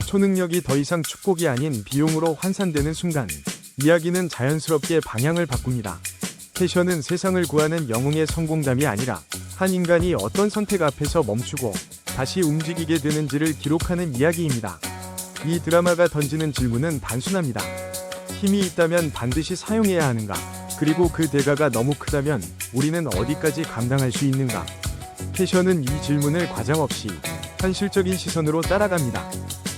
초능력이 더 이상 축복이 아닌 비용으로 환산되는 순간 이야기는 자연스럽게 방향을 바꿉니다. 캐셔는 세상을 구하는 영웅의 성공담이 아니라 한 인간이 어떤 선택 앞에서 멈추고 다시 움직이게 되는지를 기록하는 이야기입니다. 이 드라마가 던지는 질문은 단순합니다. 힘이 있다면 반드시 사용해야 하는가? 그리고 그 대가가 너무 크다면 우리는 어디까지 감당할 수 있는가? 캐셔는 이 질문을 과장없이 현실적인 시선으로 따라갑니다.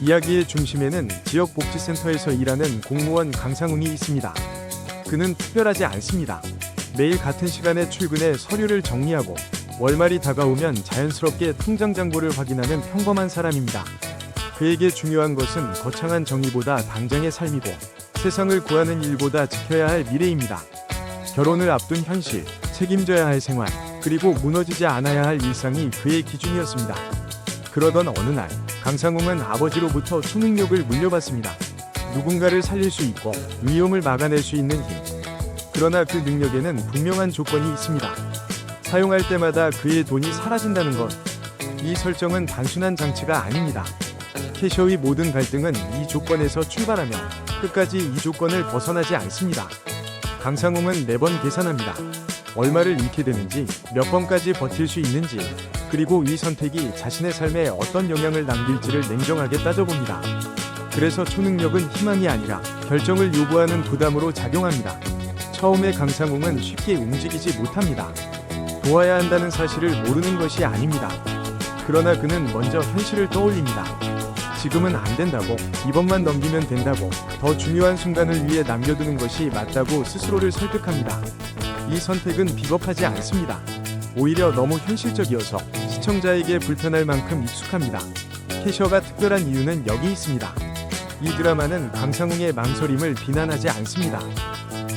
이야기의 중심에는 지역복지센터에서 일하는 공무원 강상웅이 있습니다. 그는 특별하지 않습니다. 매일 같은 시간에 출근해 서류를 정리하고 월말이 다가오면 자연스럽게 통장 잔고를 확인하는 평범한 사람입니다. 그에게 중요한 것은 거창한 정의보다 당장의 삶이고 세상을 구하는 일보다 지켜야 할 미래입니다. 결혼을 앞둔 현실, 책임져야 할 생활, 그리고 무너지지 않아야 할 일상이 그의 기준이었습니다. 그러던 어느 날 강상웅은 아버지로부터 초능력을 물려받습니다. 누군가를 살릴 수 있고 위험을 막아낼 수 있는 힘. 그러나 그 능력에는 분명한 조건이 있습니다. 사용할 때마다 그의 돈이 사라진다는 것. 이 설정은 단순한 장치가 아닙니다. 캐셔의 모든 갈등은 이 조건에서 출발하며 끝까지 이 조건을 벗어나지 않습니다. 강상웅은 매번 계산합니다. 얼마를 잃게 되는지, 몇 번까지 버틸 수 있는지, 그리고 이 선택이 자신의 삶에 어떤 영향을 남길지를 냉정하게 따져봅니다. 그래서 초능력은 희망이 아니라 결정을 요구하는 부담으로 작용합니다. 처음에 강상웅은 쉽게 움직이지 못합니다. 도와야 한다는 사실을 모르는 것이 아닙니다. 그러나 그는 먼저 현실을 떠올립니다. 지금은 안 된다고, 이번만 넘기면 된다고, 더 중요한 순간을 위해 남겨두는 것이 맞다고 스스로를 설득합니다. 이 선택은 비겁하지 않습니다. 오히려 너무 현실적이어서 시청자에게 불편할 만큼 익숙합니다. 캐셔가 특별한 이유는 여기 있습니다. 이 드라마는 강상웅의 망설임을 비난하지 않습니다.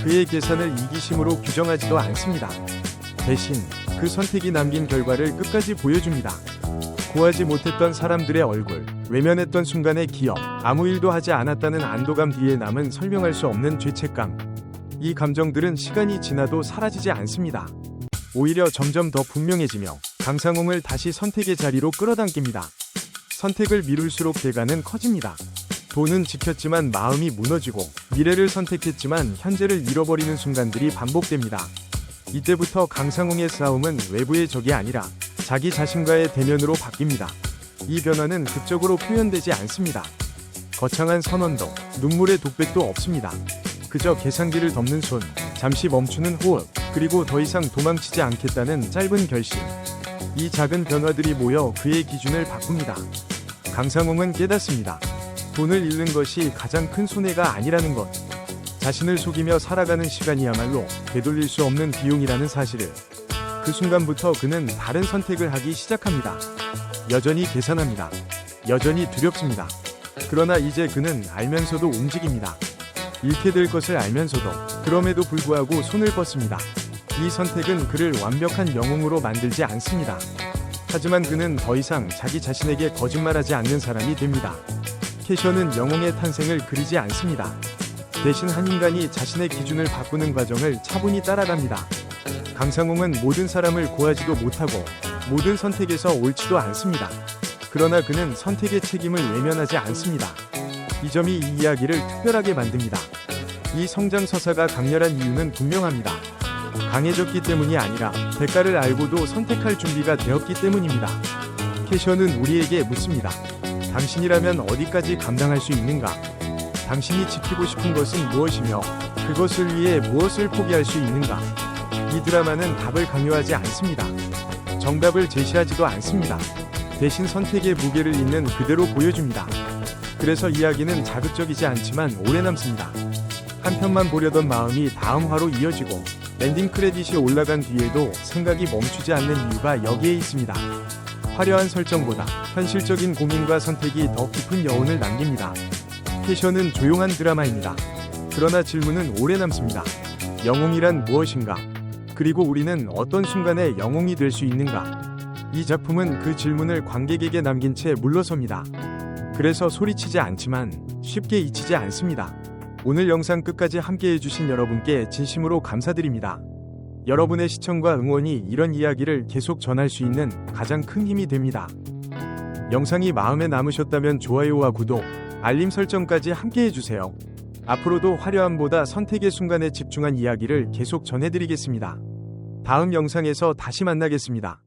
그의 계산을 이기심으로 규정하지도 않습니다. 대신 그 선택이 남긴 결과를 끝까지 보여줍니다. 구하지 못했던 사람들의 얼굴, 외면했던 순간의 기억, 아무 일도 하지 않았다는 안도감 뒤에 남은 설명할 수 없는 죄책감. 이 감정들은 시간이 지나도 사라지지 않습니다. 오히려 점점 더 분명해지며 강상웅을 다시 선택의 자리로 끌어당깁니다. 선택을 미룰수록 대가는 커집니다. 돈은 지켰지만 마음이 무너지고, 미래를 선택했지만 현재를 잃어버리는 순간들이 반복됩니다. 이때부터 강상웅의 싸움은 외부의 적이 아니라 자기 자신과의 대면으로 바뀝니다. 이 변화는 극적으로 표현되지 않습니다. 거창한 선언도, 눈물의 독백도 없습니다. 그저 계산기를 덮는 손, 잠시 멈추는 호흡, 그리고 더 이상 도망치지 않겠다는 짧은 결심. 이 작은 변화들이 모여 그의 기준을 바꿉니다. 강상웅은 깨닫습니다. 돈을 잃는 것이 가장 큰 손해가 아니라는 것. 자신을 속이며 살아가는 시간이야말로 되돌릴 수 없는 비용이라는 사실을. 그 순간부터 그는 다른 선택을 하기 시작합니다. 여전히 계산합니다. 여전히 두렵습니다. 그러나 이제 그는 알면서도 움직입니다. 잃게 될 것을 알면서도, 그럼에도 불구하고 손을 뻗습니다. 이 선택은 그를 완벽한 영웅으로 만들지 않습니다. 하지만 그는 더 이상 자기 자신에게 거짓말하지 않는 사람이 됩니다. 캐셔는 영웅의 탄생을 그리지 않습니다. 대신 한 인간이 자신의 기준을 바꾸는 과정을 차분히 따라갑니다. 강상웅은 모든 사람을 구하지도 못하고 모든 선택에서 옳지도 않습니다. 그러나 그는 선택의 책임을 외면하지 않습니다. 이 점이 이 이야기를 특별하게 만듭니다. 이 성장 서사가 강렬한 이유는 분명합니다. 강해졌기 때문이 아니라 대가를 알고도 선택할 준비가 되었기 때문입니다. 캐셔는 우리에게 묻습니다. 당신이라면 어디까지 감당할 수 있는가? 당신이 지키고 싶은 것은 무엇이며 그것을 위해 무엇을 포기할 수 있는가? 이 드라마는 답을 강요하지 않습니다. 정답을 제시하지도 않습니다. 대신 선택의 무게를 있는 그대로 보여줍니다. 그래서 이야기는 자극적이지 않지만 오래 남습니다. 한 편만 보려던 마음이 다음 화로 이어지고 엔딩 크레딧이 올라간 뒤에도 생각이 멈추지 않는 이유가 여기에 있습니다. 화려한 설정보다 현실적인 고민과 선택이 더 깊은 여운을 남깁니다. 캐셔는 조용한 드라마입니다. 그러나 질문은 오래 남습니다. 영웅이란 무엇인가? 그리고 우리는 어떤 순간에 영웅이 될 수 있는가? 이 작품은 그 질문을 관객에게 남긴 채 물러섭니다. 그래서 소리치지 않지만 쉽게 잊히지 않습니다. 오늘 영상 끝까지 함께해주신 여러분께 진심으로 감사드립니다. 여러분의 시청과 응원이 이런 이야기를 계속 전할 수 있는 가장 큰 힘이 됩니다. 영상이 마음에 남으셨다면 좋아요와 구독, 알림 설정까지 함께 해주세요. 앞으로도 화려함보다 선택의 순간에 집중한 이야기를 계속 전해드리겠습니다. 다음 영상에서 다시 만나겠습니다.